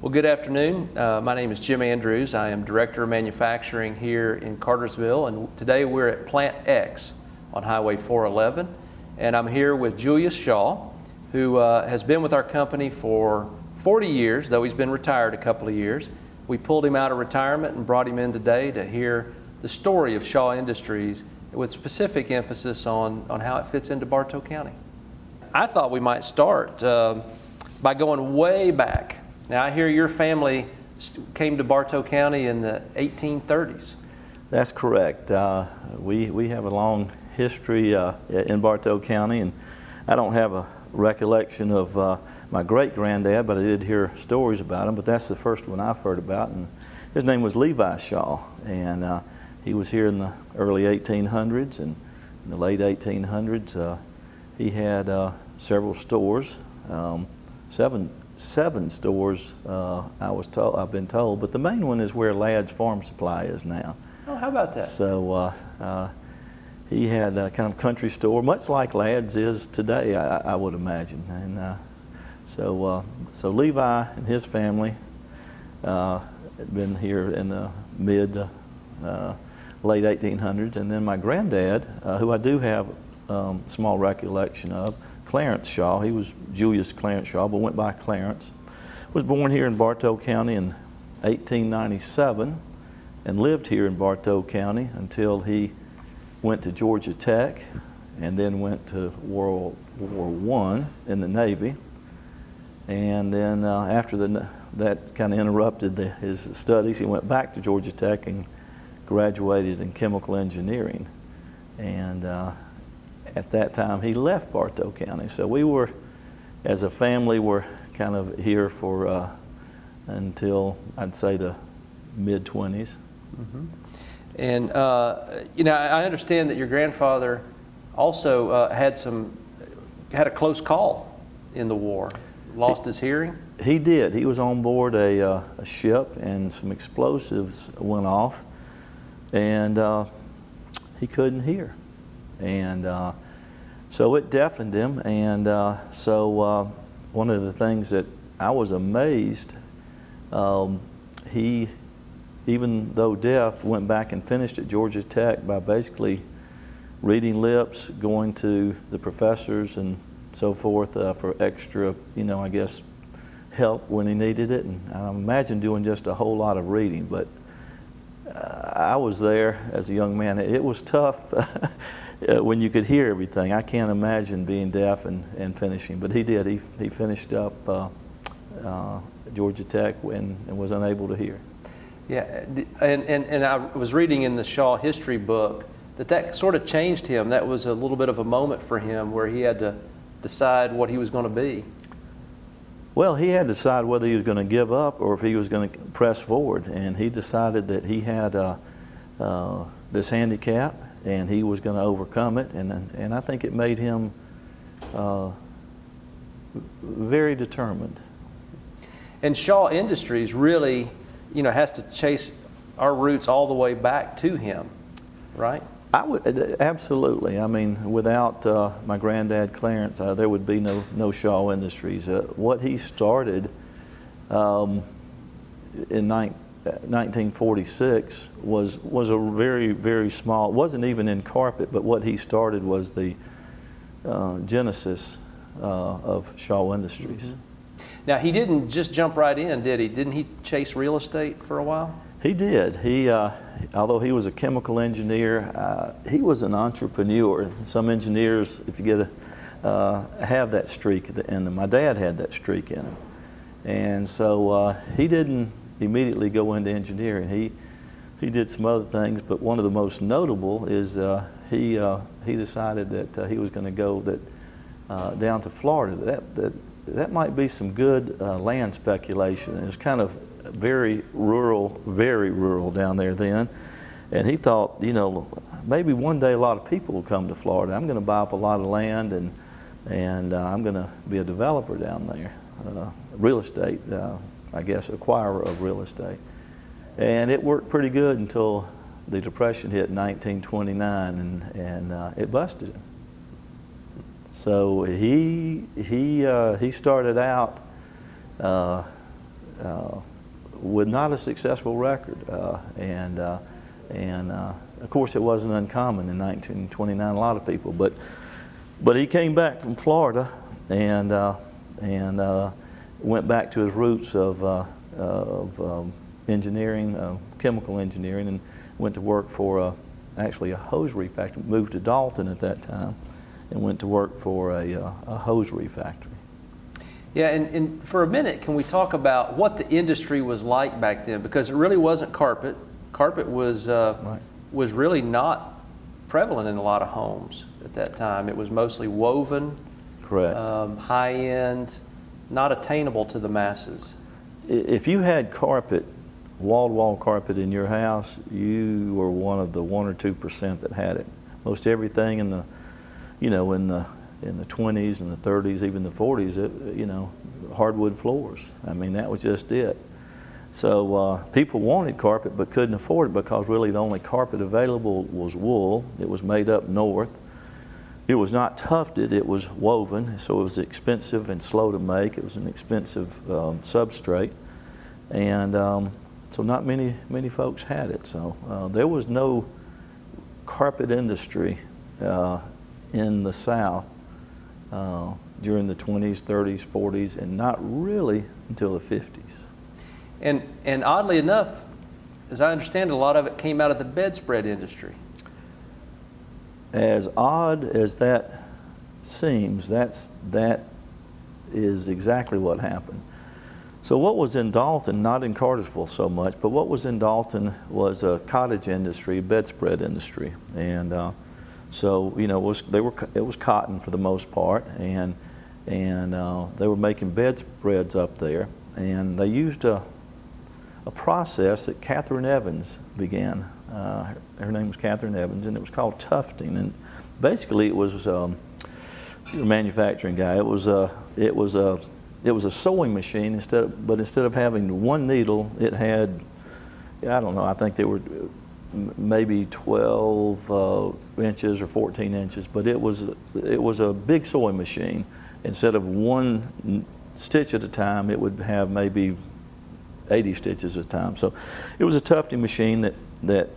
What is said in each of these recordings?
Well, good afternoon. My name is Jim Andrews. I am Director of Manufacturing here in Cartersville, and today we're at Plant X on Highway 411. And I'm here with Julius Shaw, who has been with our company for 40 years, though he's been retired a couple of years. We pulled him out of retirement and brought him in today to hear the story of Shaw Industries with specific emphasis on how it fits into Bartow County. I thought we might start by going way back. Now, I hear your family came to Bartow County in the 1830s. That's correct. We have a long history in Bartow County, and I don't have a recollection of my great-granddad, but I did hear stories about him, but that's the first one I've heard about. And his name was Julius Shaw, and he was here in the early 1800s, and in the late 1800s he had several stores, seven stores, I've been told, but the main one is where Ladd's Farm Supply is now. Oh, how about that? So he had a kind of country store, much like Ladd's is today, I would imagine. And so Levi and his family had been here in the late 1800s, and then my granddad, who I do have small recollection of, Clarence Shaw, he was Julius Clarence Shaw, but went by Clarence, was born here in Bartow County in 1897 and lived here in Bartow County until he went to Georgia Tech and then went to World War I in the Navy. And then after that kind of interrupted his studies, he went back to Georgia Tech and graduated in chemical engineering. And at that time, he left Bartow County. So we were, as a family, were kind of here for until, I'd say, the mid-20s. Mm-hmm. And, you know, I understand that your grandfather also had a close call in the war, lost his hearing? He did. He was on board a ship, and some explosives went off, and he couldn't hear. And so it deafened him, and so one of the things that I was amazed, he, even though deaf, went back and finished at Georgia Tech by basically reading lips, going to the professors and so forth for extra, you know, I guess, help when he needed it. And I imagine doing just a whole lot of reading, but I was there as a young man. It was tough when you could hear everything. I can't imagine being deaf and finishing, but he did. He finished up Georgia Tech and was unable to hear. Yeah, and I was reading in the Shaw history book that sort of changed him. That was a little bit of a moment for him where he had to decide what he was going to be. Well, he had to decide whether he was going to give up or if he was going to press forward, and he decided that he had this handicap and he was going to overcome it, and I think it made him very determined. And Shaw Industries really, you know, has to chase our roots all the way back to him, right? I would absolutely. I mean, without my granddad Clarence, there would be no Shaw Industries. What he started in 1946 was a very, very small. It wasn't even in carpet, but what he started was the genesis of Shaw Industries. Mm-hmm. Now, he didn't just jump right in, did he? Didn't he chase real estate for a while? He did. He, although he was a chemical engineer, he was an entrepreneur. Some engineers, if you get have that streak in them. My dad had that streak in him, and so he didn't immediately go into engineering. He did some other things, but one of the most notable is he decided that he was going to go down to Florida. That might be some good land speculation. It was kind of very rural down there then. And he thought, you know, maybe one day a lot of people will come to Florida. I'm going to buy up a lot of land, and I'm going to be a developer down there, real estate, I guess, acquirer of real estate. And it worked pretty good until the Depression hit in 1929, and it busted him. So he started out with not a successful record. And of course, it wasn't uncommon in 1929. A lot of people, but he came back from Florida and went back to his roots of engineering, chemical engineering, and went to work for actually a hosiery factory. Moved to Dalton at that time, and went to work for a hosiery factory. Yeah, and for a minute, can we talk about what the industry was like back then? Because it really wasn't carpet. Carpet was Right. was really not prevalent in a lot of homes at that time. It was mostly woven, Correct. high end, not attainable to the masses. If you had carpet, wall-to-wall carpet in your house, you were one of the 1 or 2% that had it. Most everything in the, in the 20s and the 30s, even the 40s, hardwood floors. I mean, that was just it. So people wanted carpet but couldn't afford it because really the only carpet available was wool. It was made up north. It was not tufted, it was woven, so it was expensive and slow to make. It was an expensive substrate. And so not many folks had it. So there was no carpet industry in the South during the 20s, 30s, 40s, and not really until the 50s. And oddly enough, as I understand it, a lot of it came out of the bedspread industry. As odd as that seems, that is exactly what happened. So what was in Dalton, not in Cartersville so much, but what was in Dalton was a cottage industry, bedspread industry, and so it was cotton for the most part, and they were making bedspreads up there, and they used a process that Catherine Evans began. Her name was Catherine Evans, and it was called tufting. And basically, it was you're a manufacturing guy. It was a sewing machine but instead of having one needle, it had, I don't know, I think they were maybe 12 inches or 14 inches, but it was a big sewing machine. Instead of one stitch at a time, it would have maybe 80 stitches at a time. So it was a tufting machine that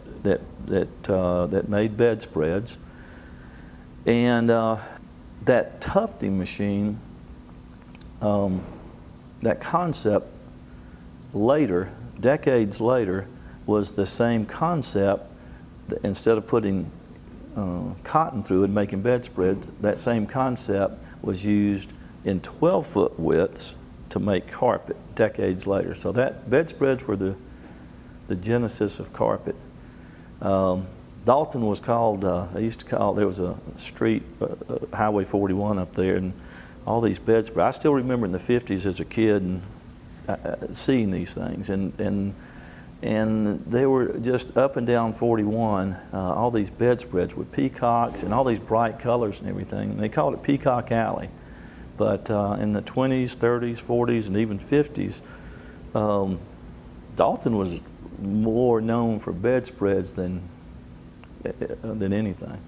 made bedspreads, and that tufting machine, that concept later, decades later, was the same concept. Instead of putting cotton through it, making bedspreads, that same concept was used in 12-foot widths to make carpet decades later. So that bedspreads were the genesis of carpet. Dalton was called, there was a street, Highway 41 up there, and all these bedspreads. I still remember in the 50s as a kid and seeing these things, and they were just up and down 41, all these bedspreads with peacocks and all these bright colors and everything. And they called it Peacock Alley. But in the 20s, 30s, 40s, and even 50s, Dalton was more known for bedspreads than anything.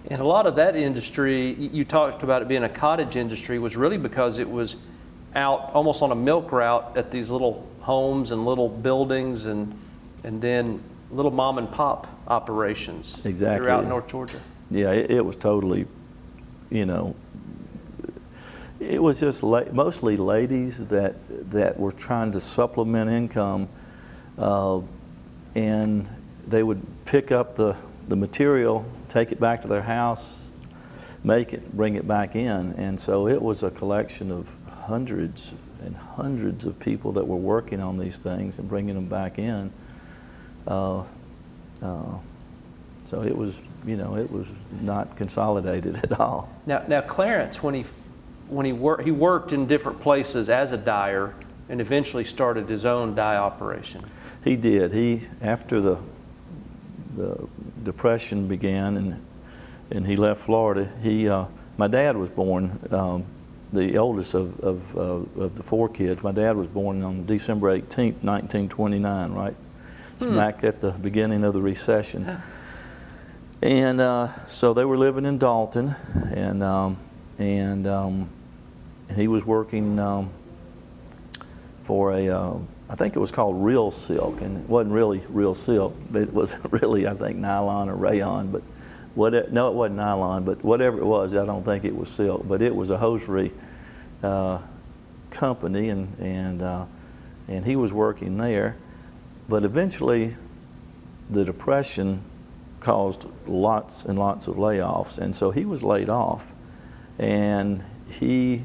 And a lot of that industry, you talked about it being a cottage industry, was really because it was out almost on a milk route at these little homes and little buildings and then little mom and pop operations. Exactly. Throughout North Georgia. Yeah, it was totally, it was just mostly ladies that were trying to supplement income, and they would pick up the material, take it back to their house, make it, bring it back in. And so it was a collection of hundreds and hundreds of people that were working on these things and bringing them back in. So it was, it was not consolidated at all. Now Clarence, when he worked in different places as a dyer and eventually started his own dye operation. He did. After the Depression began and he left Florida, my dad was born, the oldest of the four kids. My dad was born on December 18th, 1929, right? Smack at the beginning of the recession. And so they were living in Dalton, and he was working for I think it was called real silk, and it wasn't really real silk. It was really, I think, nylon or rayon, but no, it wasn't nylon, but whatever it was, I don't think it was silk, but it was a hosiery company, and he was working there. But eventually, the Depression caused lots and lots of layoffs, and so he was laid off, and he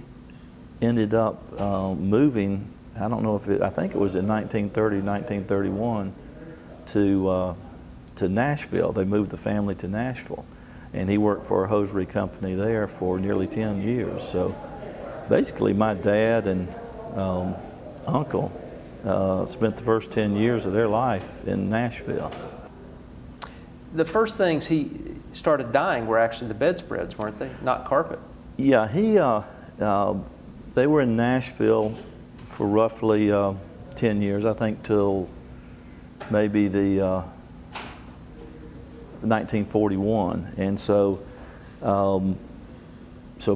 ended up moving. I don't know if I think it was in 1930, 1931, to Nashville. They moved the family to Nashville, and he worked for a hosiery company there for nearly 10 years. So basically, my dad and uncle spent the first 10 years of their life in Nashville. The first things he started dyeing were actually the bedspreads, weren't they? Not carpet. Yeah, they were in Nashville for roughly 10 years, I think, till maybe the 1941. And so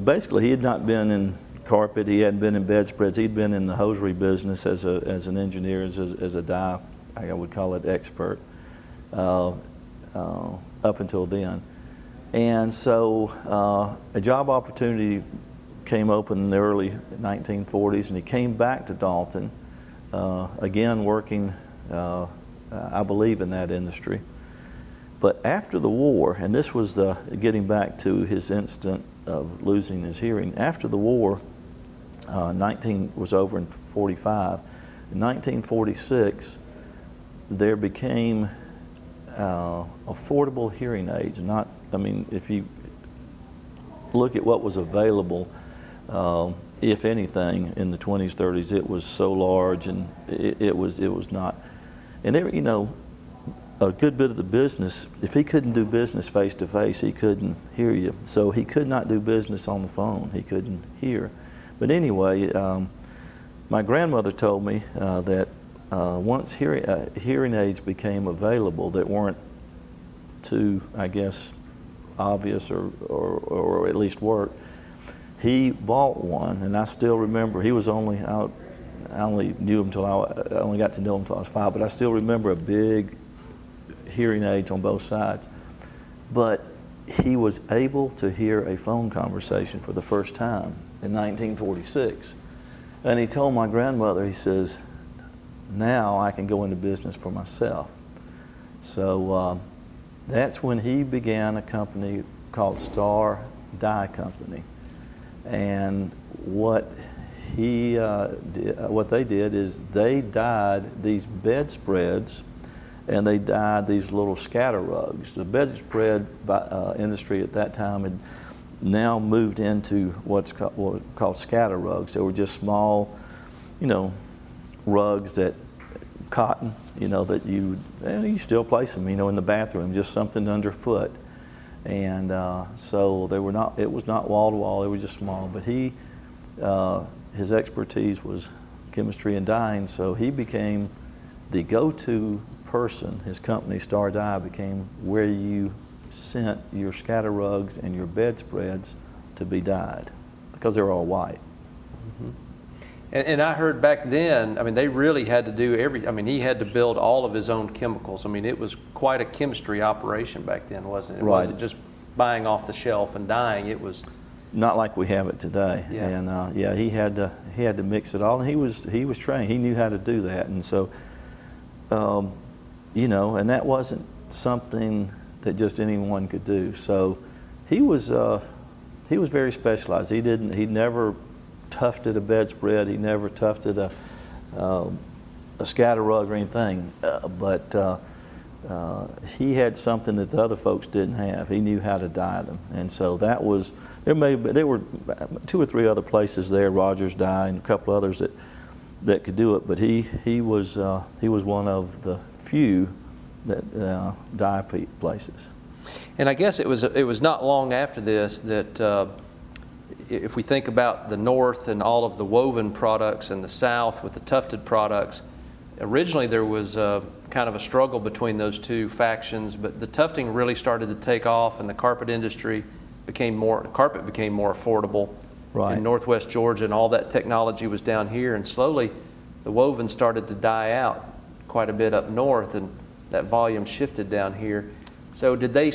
basically he had not been in carpet, he hadn't been in bedspreads, he'd been in the hosiery business as an engineer, as a dye, I would call it, expert, up until then. And so a job opportunity came open in the early 1940s, and he came back to Dalton, again working, I believe, in that industry. But after the war, and this was getting back to his incident of losing his hearing, after the war, 19 was over in 45. In 1946, there became affordable hearing aids. If you look at what was available, if anything, in the 20s, 30s, it was so large, and it was not. And there, a good bit of the business, if he couldn't do business face to face, he couldn't hear you. So he could not do business on the phone. He couldn't hear. But anyway, my grandmother told me that once hearing aids became available that weren't too, I guess, obvious or at least worked, he bought one. And I still remember, he was only out, I only knew him till I only got to know him till I was 5, but I still remember a big hearing aids on both sides. But he was able to hear a phone conversation for the first time in 1946. And he told my grandmother, he says, now I can go into business for myself. So that's when he began a company called Star Dye Company. And what they did is they dyed these bedspreads, and they dyed these little scatter rugs. The bedspread industry at that time had now moved into what's called scatter rugs. They were just small, rugs that cotton, that you still place them, in the bathroom, just something underfoot. And so it was not wall to wall, they were just small. But his expertise was chemistry and dyeing, so he became the go-to person. His company, Star Dye, became where you sent your scatter rugs and your bedspreads to be dyed, because they were all white. Mm-hmm. And I heard back then, they really had to do he had to build all of his own chemicals. It was quite a chemistry operation back then, wasn't it? It wasn't just buying off the shelf and dyeing. It was not like we have it today. Yeah. And he had to mix it all, and he was trained. He knew how to do that, and so and that wasn't something that just anyone could do. So he was very specialized. He never tufted a bedspread. He never tufted a scatter rug or anything. But he had something that the other folks didn't have. He knew how to dye them, and so that was there were 2 or 3 other places there, Rogers Dye and a couple others that could do it. But he was one of the few that dye places. And I guess it was not long after this that if we think about the North and all of the woven products and the South with the tufted products, originally there was kind of a struggle between those two factions, but the tufting really started to take off, and the carpet industry became more affordable in Northwest Georgia, and all that technology was down here, and slowly the woven started to die out quite a bit up north, and that volume shifted down here. So did they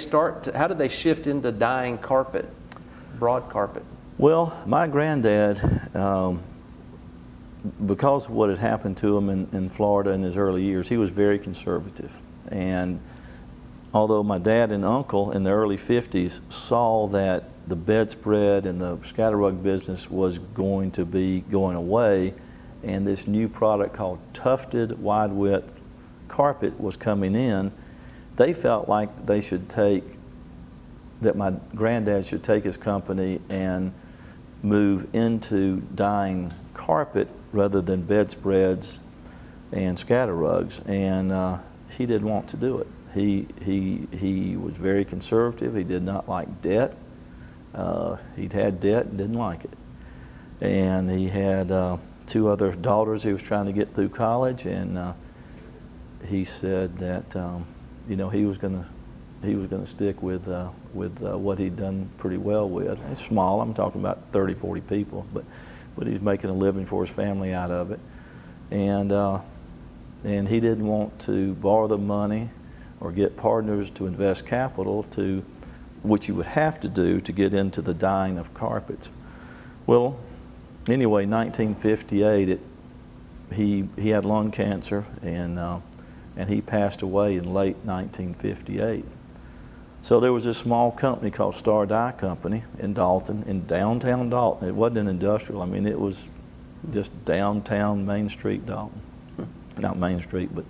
how did they shift into dyeing carpet, broad carpet? Well, my granddad, because of what had happened to him in Florida in his early years, he was very conservative. And although my dad and uncle in the early 50s saw that the bedspread and the scatter rug business was going to be going away, and this new product called tufted wide width carpet was coming in, they felt like that my granddad should take his company and move into dyeing carpet rather than bedspreads and scatter rugs, and he didn't want to do it. He was very conservative. He did not like debt. He'd had debt and didn't like it. And he had 2 other daughters he was trying to get through college, and he said that he was going to stick with what he'd done pretty well with. It's small. I'm talking about 30, 40 people, but he's making a living for his family out of it. And he didn't want to borrow the money or get partners to invest capital which you would have to do to get into the dyeing of carpets. Well, anyway, 1958, he had lung cancer, and he passed away in late 1958. So there was this small company called Star Dye Company in Dalton, in downtown Dalton. It wasn't an industrial. I mean, it was just downtown Main Street Dalton. Not Main Street, but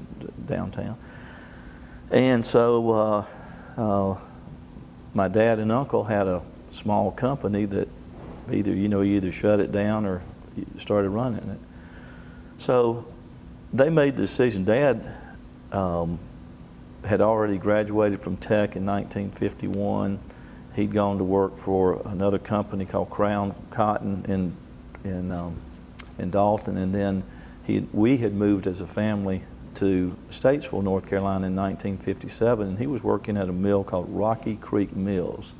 downtown. And so my dad and uncle had a small company that you either shut it down or started running it. So they made the decision. Dad had already graduated from Tech in 1951. He'd gone to work for another company called Crown Cotton in Dalton, and then we had moved as a family to Statesville, North Carolina in 1957, and he was working at a mill called Rocky Creek Mills,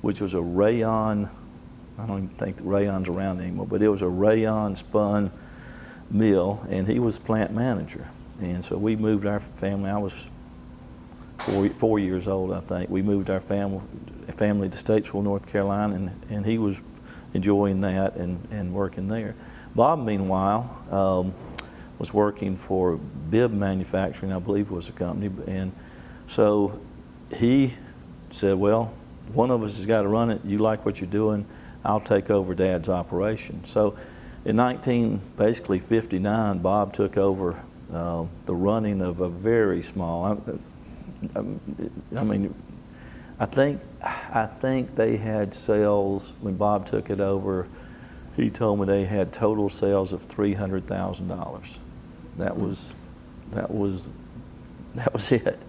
which was a rayon, I don't even think the rayon's around anymore, but it was a rayon spun mill, and he was plant manager. And so we moved our family, I was 4 years old, I think. We moved our family to Statesville, North Carolina, and he was enjoying that and working there. Bob, meanwhile, was working for Bib Manufacturing, I believe was the company, and so he said, well, one of us has got to run it. You like what you're doing, I'll take over Dad's operation. So in 1959, Bob took over the running of a very small, I think they had sales, when Bob took it over, he told me they had total sales of $300,000. That was it.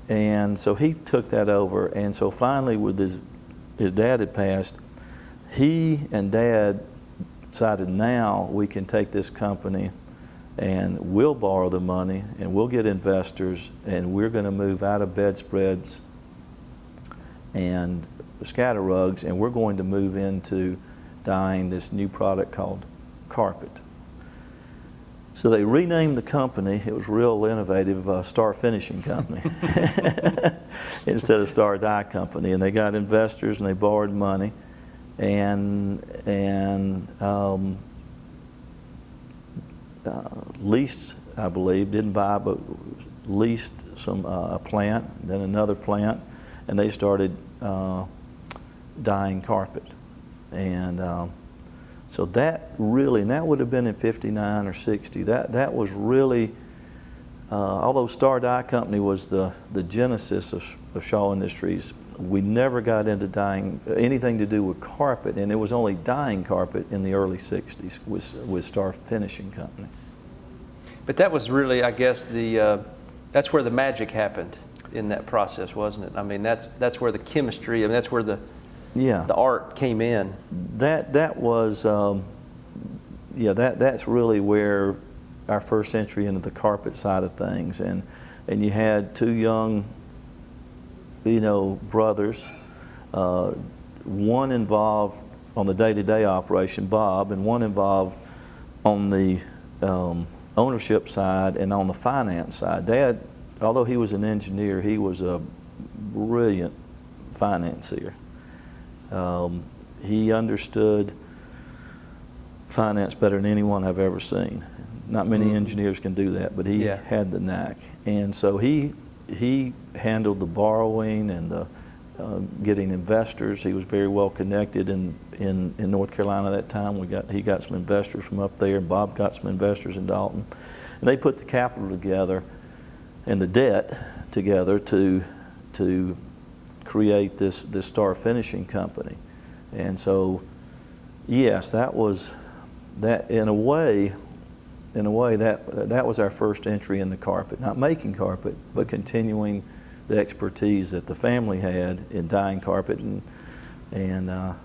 And so he took that over, and so finally, with his dad had passed, he and Dad decided now we can take this company and we'll borrow the money and we'll get investors, and we're going to move out of bedspreads and scatter rugs, and we're going to move into dyeing this new product called carpet. So they renamed the company. It was real innovative, Star Finishing Company instead of Star Dye Company. And they got investors and they borrowed money, and leased, I believe, didn't buy, but leased a plant, then another plant, and they started dyeing carpet. And so that really, and that would have been in 59 or 60, that was really, although Star Dye Company was the genesis of Shaw Industries, we never got into dyeing anything to do with carpet, and it was only dyeing carpet in the early 60s with Star Finishing Company. But that was really, I guess, that's where the magic happened in that process, wasn't it? I mean, that's where the chemistry, that's where the art came in. That was, that's really where our first entry into the carpet side of things, and you had 2 young, brothers, one involved on the day-to-day operation, Bob, and one involved on the ownership side and on the finance side. Dad, although he was an engineer, he was a brilliant financier. He understood finance better than anyone I've ever seen. Not many engineers can do that, but he had the knack. And so he handled the borrowing and the getting investors. He was very well connected in North Carolina at that time. He got some investors from up there, and Bob got some investors in Dalton. And they put the capital together and the debt together to create this Star Finishing Company. And so, yes, that was that in a way that was our first entry into carpet. Not making carpet, but continuing the expertise that the family had in dyeing carpet, and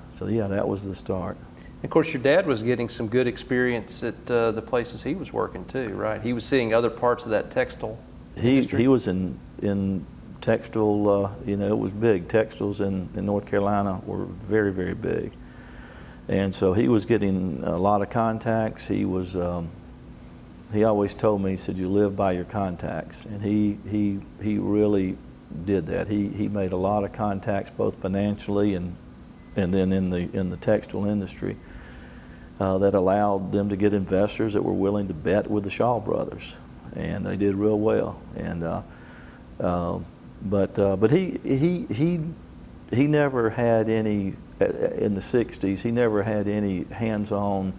so yeah, that was the start. Of course, your dad was getting some good experience at the places he was working too, right? He was seeing other parts of that textile industry. He was in textile, you know, it was big. Textiles in North Carolina were very, very big. And so he was getting a lot of contacts. He was, he always told me, he said, you live by your contacts. And he really did that. He made a lot of contacts, both financially and then in the textile industry, that allowed them to get investors that were willing to bet with the Shaw brothers. And they did real well. And but he never had any, in the 60s, he never had any hands-on.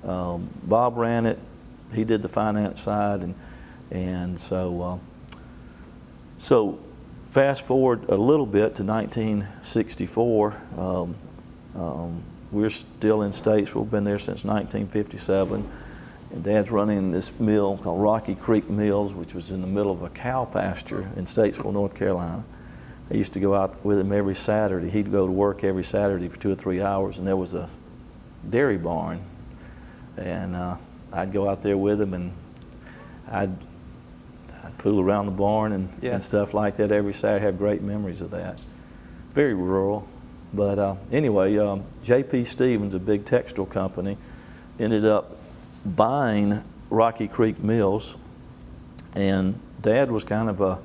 Bob ran it, he did the finance side, and so fast forward a little bit to 1964. We're still in Statesville, been there since 1957. And Dad's running this mill called Rocky Creek Mills, which was in the middle of a cow pasture in Statesville, North Carolina. I used to go out with him every Saturday. He'd go to work every Saturday for 2 or 3 hours, and there was a dairy barn. And I'd go out there with him, and I'd fool around the barn and stuff like that every Saturday. I have great memories of that. Very rural. But anyway, J.P. Stevens, a big textile company, ended up buying Rocky Creek Mills, and Dad was kind of a,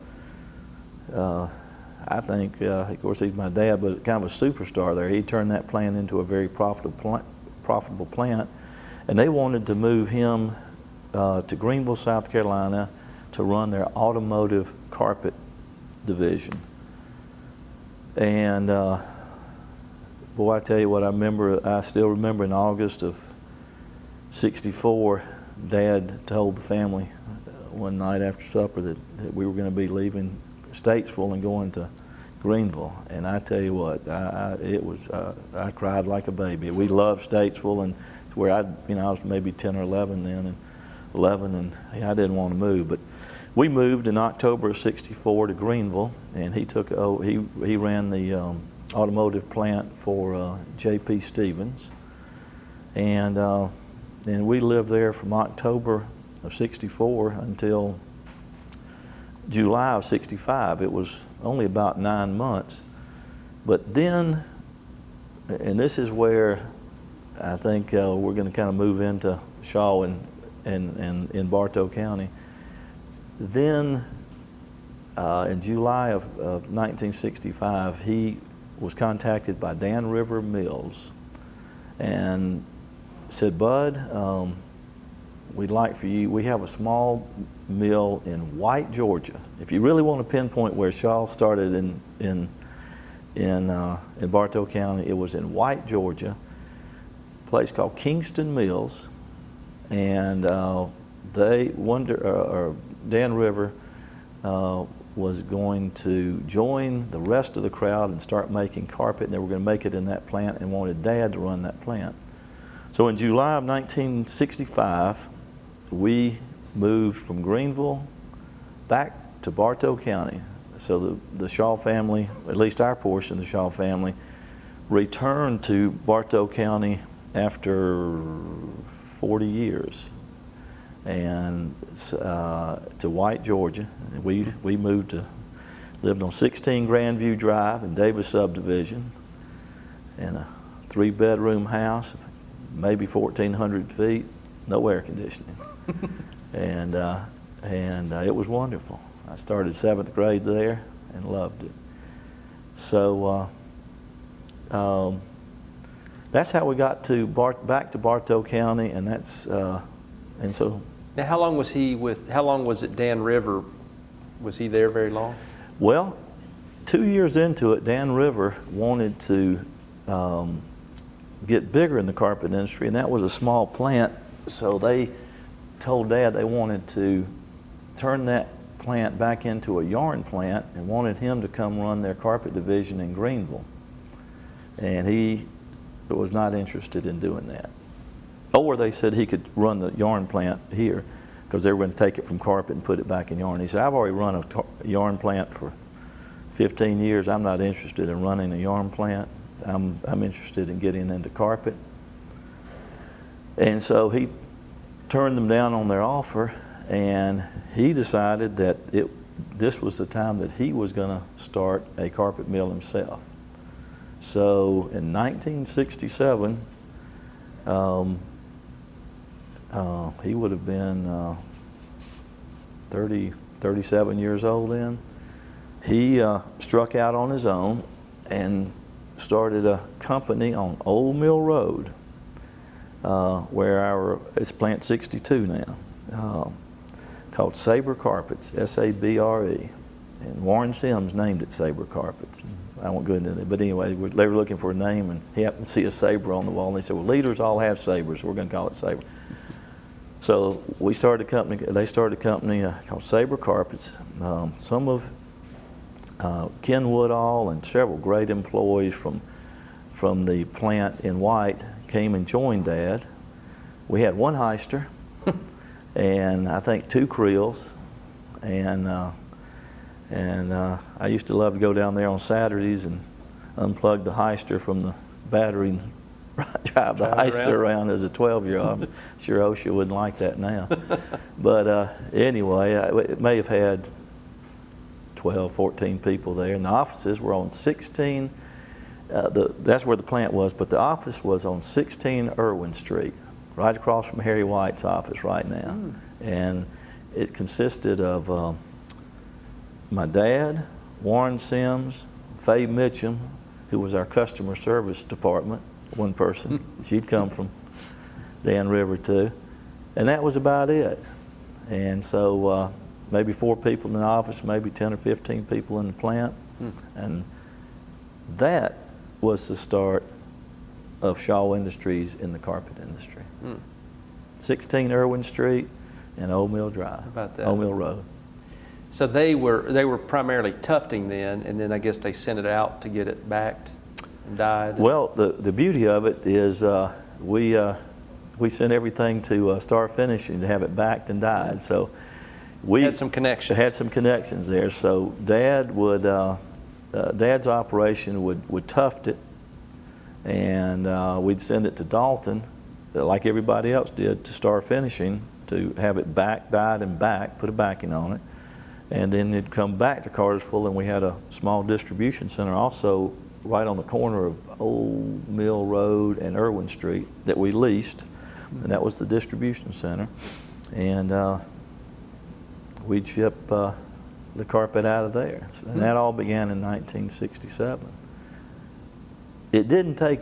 I think, of course he's my dad, but kind of a superstar there. He turned that plant into a very profitable plant, and they wanted to move him to Greenville, South Carolina, to run their automotive carpet division. And boy, I tell you what, I still remember in August of '64, Dad told the family one night after supper that we were going to be leaving Statesville and going to Greenville. And I tell you what, I cried like a baby. We loved Statesville, and where I was maybe 10 or 11 then, and 11, and I didn't want to move. But we moved in October of '64 to Greenville, and he ran the automotive plant for J.P. Stevens, and we lived there from October of '64 until July of '65. It was only about 9 months. But then, and this is where I think we're going to kind of move into Shaw and in Bartow County. Then in July of 1965, he was contacted by Dan River Mills and said, Bud, we'd like for you, we have a small mill in White, Georgia. If you really want to pinpoint where Shaw started in Bartow County, it was in White, Georgia, a place called Kingston Mills, and Dan River was going to join the rest of the crowd and start making carpet, and they were going to make it in that plant and wanted Dad to run that plant. So in July of 1965, we moved from Greenville back to Bartow County. So the Shaw family, at least our portion of the Shaw family, returned to Bartow County after 40 years. And to White, Georgia. We lived on 16 Grandview Drive in Davis Subdivision in a 3-bedroom house, maybe 1,400 feet, no air conditioning. and it was wonderful. I started 7th grade there and loved it. So that's how we got to back to Bartow County, and that's and so. Now, how long was it Dan River? Was he there very long? Well, 2 years into it, Dan River wanted to get bigger in the carpet industry, and that was a small plant, so they told Dad they wanted to turn that plant back into a yarn plant and wanted him to come run their carpet division in Greenville. And he was not interested in doing that. Or they said he could run the yarn plant here because they were going to take it from carpet and put it back in yarn. He said, I've already run a yarn plant for 15 years. I'm not interested in running a yarn plant. I'm interested in getting into carpet. And so he turned them down on their offer, and he decided that this was the time that he was going to start a carpet mill himself. So in 1967, he would have been 37 years old then. He struck out on his own and started a company on Old Mill Road, where it's Plant 62 now, called Sabre Carpets, S-A-B-R-E. And Warren Sims named it Sabre Carpets. I won't go into it, but anyway, they were looking for a name, and he happened to see a sabre on the wall, and they said, well, leaders all have sabres, so we're going to call it Sabre. So we started a company, they started a company called Sabre Carpets. Some of Ken Woodall and several great employees from the plant in White came and joined Dad. We had one Heister and I think 2 Creels, and I used to love to go down there on Saturdays and unplug the Heister from the battery and drive the Heister around as a 12-year-old. I'm sure OSHA wouldn't like that now. But anyway, it may have had 12, 14 people there, and the offices were on 16, that's where the plant was, but the office was on 16 Irwin Street, right across from Harry White's office right now. And it consisted of my dad, Warren Sims, Faye Mitchum, who was our customer service department, one person. She'd come from Dan River too. And that was about it. And so maybe 4 people in the office, maybe 10 or 15 people in the plant. And that was the start of Shaw Industries in the carpet industry. 16 Irwin Street and Old Mill Drive. How about that? Old Mill Road. So they were primarily tufting then, and then I guess they sent it out to get it backed and dyed. Well, the beauty of it is we sent everything to Star Finishing to have it backed and dyed. So we had some connections. Had some connections there. So Dad would Dad's operation would tuft it, and we'd send it to Dalton, like everybody else did, to Star Finishing to have it backed, dyed, and backed, put a backing on it. And then it'd come back to Cartersville, and we had a small distribution center also right on the corner of Old Mill Road and Irwin Street that we leased, and that was the distribution center. And we'd ship the carpet out of there. And that all began in 1967. It didn't take,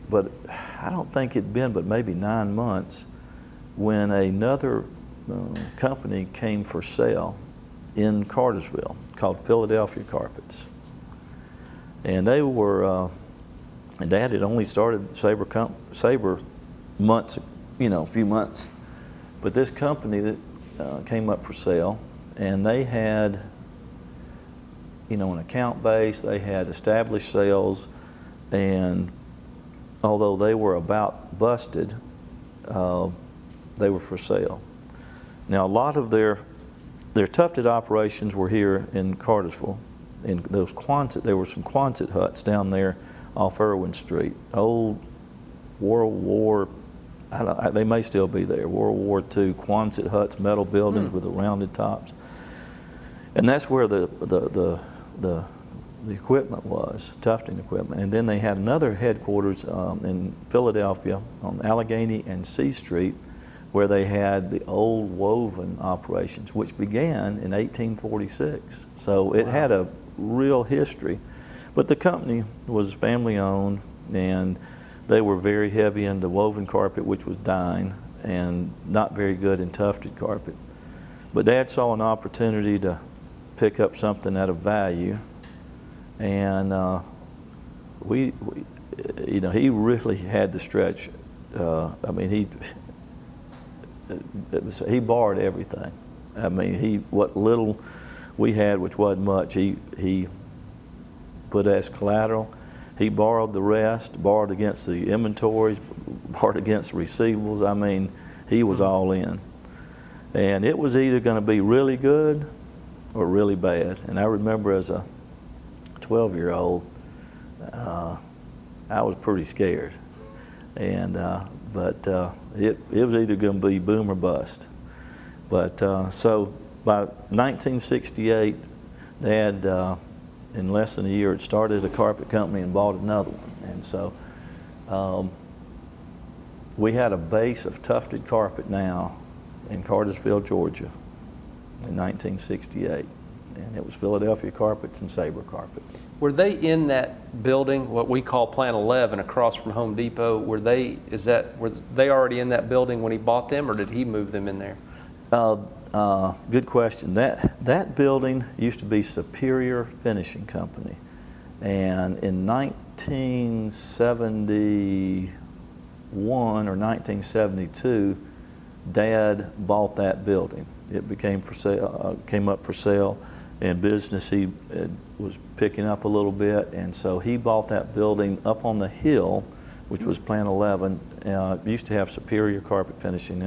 but I don't think it'd been but maybe 9 months when another company came for sale in Cartersville called Philadelphia Carpets. And they were, and Dad had only started Sabre months, a few months. But this company that came up for sale, and they had, an account base, they had established sales, and although they were about busted, they were for sale. Now, a lot of their tufted operations were here in Cartersville. In those Quonset, there were some Quonset huts down there off Irwin Street. Old World War, they may still be there, World War II Quonset huts, metal buildings with the rounded tops. And that's where the equipment was, tufting equipment. And then they had another headquarters in Philadelphia on Allegheny and C Street, where they had the old woven operations, which began in 1846. So it had a real history. But the company was family owned, and they were very heavy into woven carpet, which was dyeing, and not very good in tufted carpet. But Dad saw an opportunity to pick up something at a value, and he really had to stretch. I mean, he borrowed everything. I mean, what little we had, which wasn't much, he put as collateral. He borrowed the rest, borrowed against the inventories, borrowed against receivables. I mean, he was all in. And it was either going to be really good or really bad. And I remember as a 12-year-old, I was pretty scared. And but it was either going to be boom or bust. But so by 1968, Dad, in less than a year, had started a carpet company and bought another one. And so we had a base of tufted carpet now in Cartersville, Georgia, in 1968. And it was Philadelphia carpets and Sabre carpets. Were they in that building, what we call Plant 11, across from Home Depot? Were they already in that building when he bought them, or did he move them in there? Good question. That building used to be Superior Finishing Company, and in 1971 or 1972, Dad bought that building. It became for sale, came up for sale. In business, he was picking up a little bit, and so he bought that building up on the hill, which was Plant 11. It used to have Superior Carpet Finishing,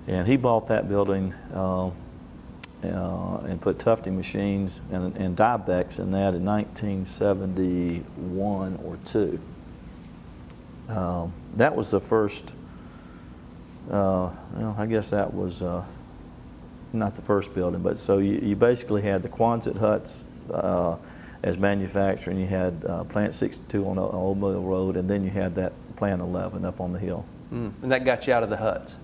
and he bought that building and put tufting machines and Dybex in that in 1971 or 2. That was the first. I guess that was. Not the first building, but so you basically had the Quonset huts as manufacturing. You had Plant 62 on Old Mill Road, and then you had that Plant 11 up on the hill. And that got you out of the huts?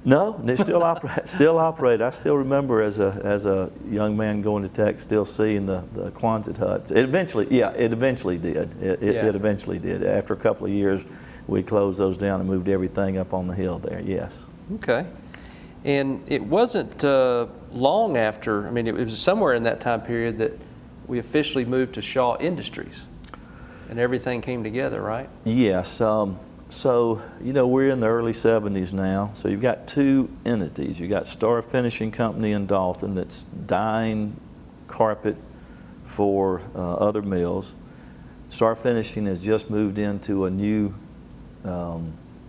No, it still operated. I still remember as a young man going to tech, still seeing the Quonset huts. It eventually did. It eventually did. After a couple of years, we closed those down and moved everything up on the hill there. Yes. Okay. And it wasn't long after, I mean, it was somewhere in that time period that we officially moved to Shaw Industries and everything came together, right? Yes. So, we're in the early 70s now. So you've got two entities. You've got Star Finishing Company in Dalton that's dyeing carpet for other mills. Star Finishing has just moved into a new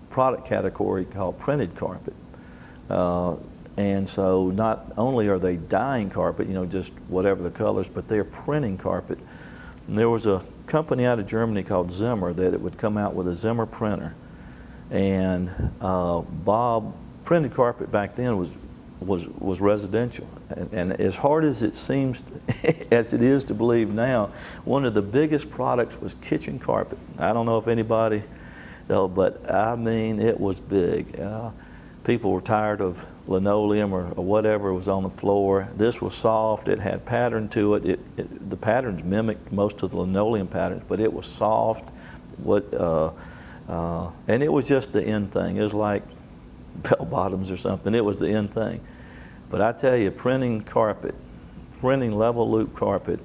product category called printed carpet. And so not only are they dyeing carpet, just whatever the colors, but they're printing carpet. And there was a company out of Germany called Zimmer that it would come out with a Zimmer printer. And Bob, printed carpet back then was residential. And as hard as it seems, as it is to believe now, one of the biggest products was kitchen carpet. I don't know if anybody knows, but I mean, it was big. People were tired of linoleum or whatever was on the floor. This was soft. It had pattern to it. The patterns mimicked most of the linoleum patterns, but it was soft. And it was just the end thing. It was like bell bottoms or something. It was the end thing. But I tell you, printing level loop carpet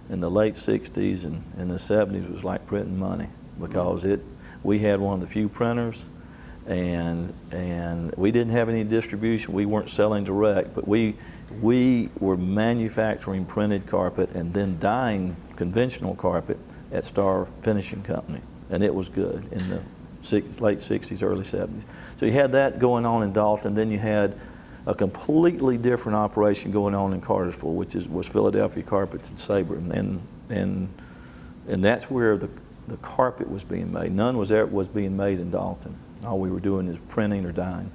in the late 60s and in the 70s was like printing money, because we had one of the few printers. And we didn't have any distribution. We weren't selling direct, but we were manufacturing printed carpet and then dyeing conventional carpet at Star Finishing Company, and it was good in the late 60s, early 70s. So you had that going on in Dalton. Then you had a completely different operation going on in Cartersville, which was Philadelphia Carpets and Sabre, and that's where the carpet was being made. None was being made in Dalton. All we were doing is printing or dyeing.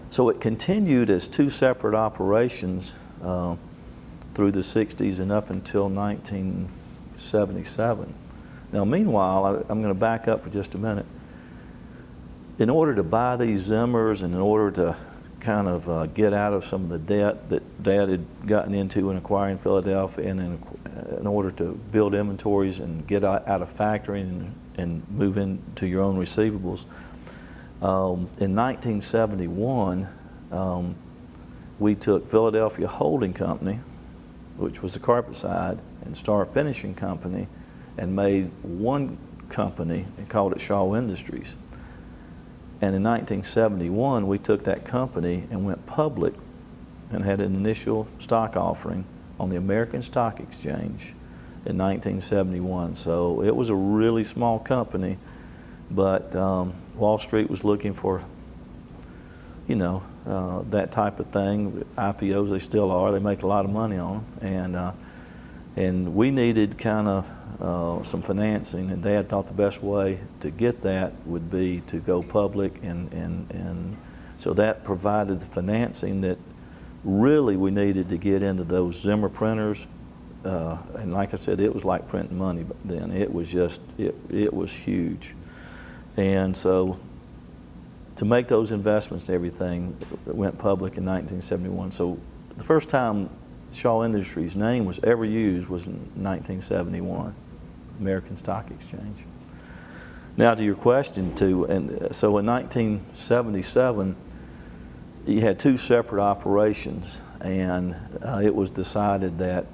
So it continued as two separate operations through the 60s and up until 1977. Now, meanwhile, I'm going to back up for just a minute. in order to buy these Zimmers and in order to kind of get out of some of the debt that Dad had gotten into in acquiring Philadelphia, and in order to build inventories and get out of factoring and move into your own receivables. In 1971, we took Philadelphia Holding Company, which was the carpet side, and Star Finishing Company, and made one company and called it Shaw Industries. And in 1971, we took that company and went public and had an initial stock offering on the American Stock Exchange in 1971. So it was a really small company, but Wall Street was looking for, you know, that type of thing. IPOs, they still are. They make a lot of money on them. And we needed kind of some financing, and Dad thought the best way to get that would be to go public, and so that provided the financing that really we needed to get into those Zimmer printers. And like I said, it was like printing money then. It was just, it was huge. And so to make those investments and everything, went public in 1971. So the first time Shaw Industries' name was ever used was in 1971, American Stock Exchange. Now to your question too, and so in 1977, you had two separate operations, and it was decided that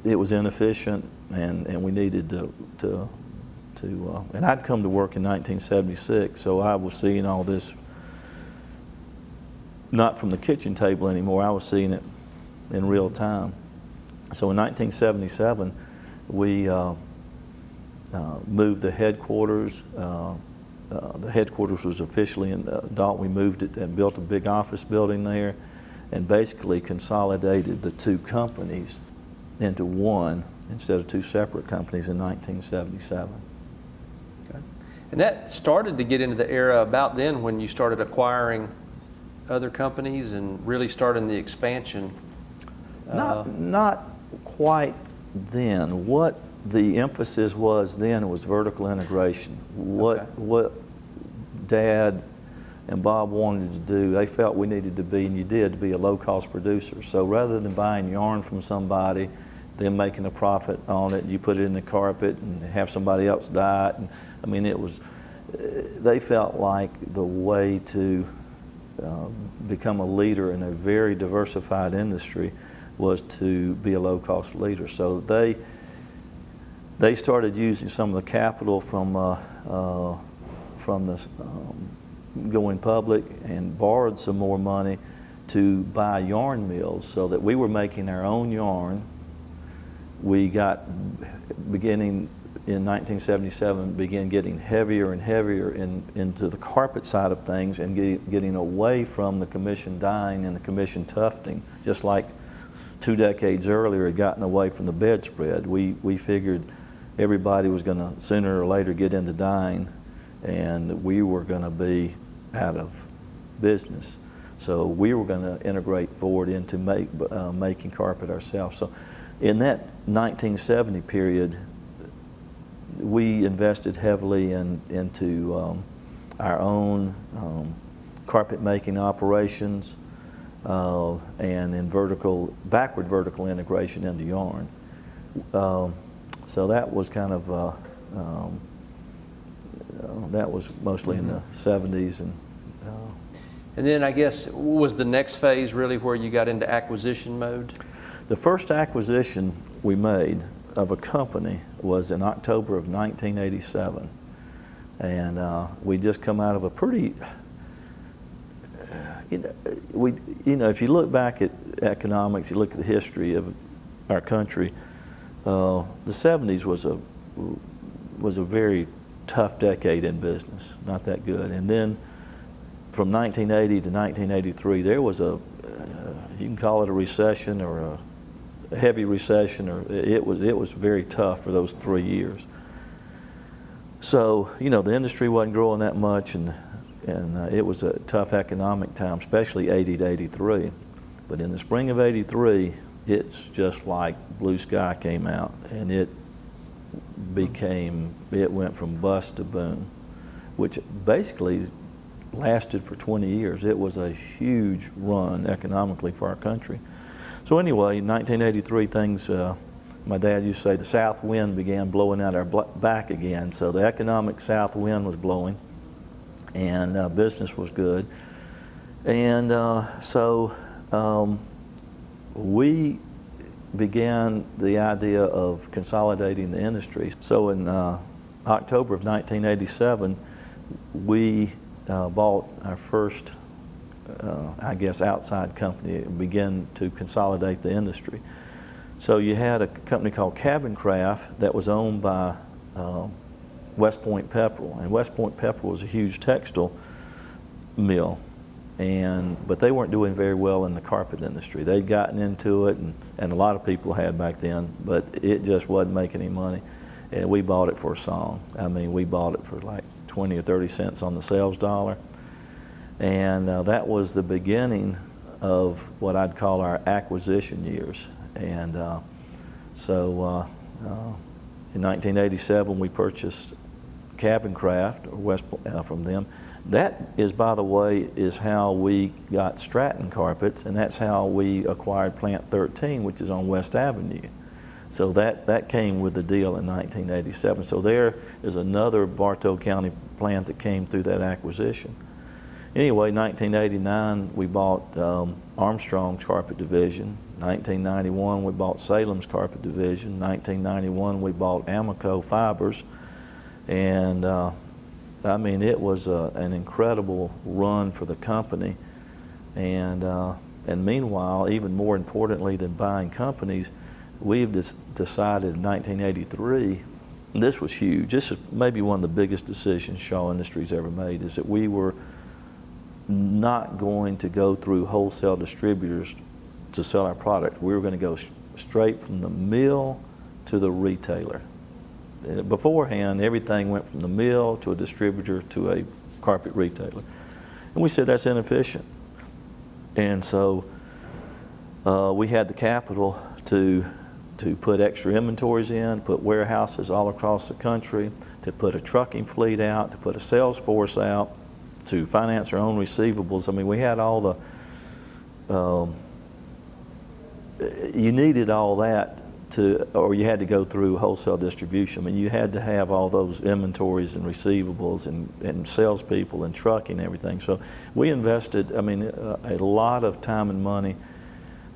it was inefficient, and we needed to and I'd come to work in 1976, so I was seeing all this not from the kitchen table anymore. I was seeing it in real time. So in 1977, we moved the headquarters. The headquarters was officially in Dalton. We moved it and built a big office building there, and basically consolidated the two companies into one instead of two separate companies in 1977. Okay. And that started to get into the era about then when you started acquiring other companies and really starting the expansion. Not quite then. What the emphasis was then was vertical integration. What Dad and Bob wanted to do, they felt we needed to be, and you did, to be a low-cost producer. So rather than buying yarn from somebody, then making a profit on it, you put it in the carpet and have somebody else dye it. And, I mean, it was, they felt like the way to become a leader in a very diversified industry was to be a low-cost leader. So they started using some of the capital from the going public and borrowed some more money to buy yarn mills, so that we were making our own yarn. We got, beginning in 1977, began getting heavier and heavier into the carpet side of things, and getting away from the commission dyeing and the commission tufting, just like 2 decades earlier had gotten away from the bedspread. We figured everybody was going to sooner or later get into dyeing, and we were going to be out of business. So we were going to integrate forward into making carpet ourselves. So in that 1970 period, we invested heavily into our own carpet making operations, and in backward vertical integration into yarn. So that was kind of, that was mostly in the 70s. And then I guess, was the next phase really where you got into acquisition mode? The first acquisition we made of a company was in October of 1987. And we just come out of a pretty, if you look back at economics, you look at the history of our country, the 70s was a very tough decade in business, not that good. And then from 1980 to 1983, there was you can call it a recession or a heavy recession, or it was very tough for those 3 years. So, the industry wasn't growing that much, and it was a tough economic time, especially 80 to 83. But in the spring of 83, it's just like blue sky came out, and it went from bust to boom, which basically lasted for 20 years. It was a huge run economically for our country. So anyway, in 1983, things, my dad used to say, the south wind began blowing out our back again. So the economic south wind was blowing, and business was good. And we began the idea of consolidating the industry. So in October of 1987, we bought our first, I guess, outside company and began to consolidate the industry. So you had a company called Cabin Craft that was owned by West Point Pepperell, and West Point Pepperell was a huge textile mill, but they weren't doing very well in the carpet industry. They'd gotten into it, and a lot of people had back then, but it just wasn't making any money. And we bought it for a song. I mean, we bought it for like 20 or 30 cents on the sales dollar. And that was the beginning of what I'd call our acquisition years. And in 1987, we purchased Cabin Craft, or from them. That is, by the way, is how we got Stratton Carpets, and that's how we acquired Plant 13, which is on West Avenue. So that came with the deal in 1987. So there is another Bartow County plant that came through that acquisition. Anyway, 1989, we bought Armstrong's Carpet Division. 1991, we bought Salem's Carpet Division. 1991, we bought Amico Fibers. And I mean, it was an incredible run for the company. And meanwhile, even more importantly than buying companies, we've decided in 1983, and this was huge, this is maybe one of the biggest decisions Shaw Industries ever made, is that we were not going to go through wholesale distributors to sell our product. We were going to go straight from the mill to the retailer. Beforehand, everything went from the mill to a distributor to a carpet retailer. And we said that's inefficient. And so we had the capital to put extra inventories in, put warehouses all across the country, to put a trucking fleet out, to put a sales force out, to finance our own receivables. I mean, we had all the, you needed all that or you had to go through wholesale distribution. I mean, you had to have all those inventories and receivables and salespeople and trucking and everything. So we invested, I mean, a lot of time and money,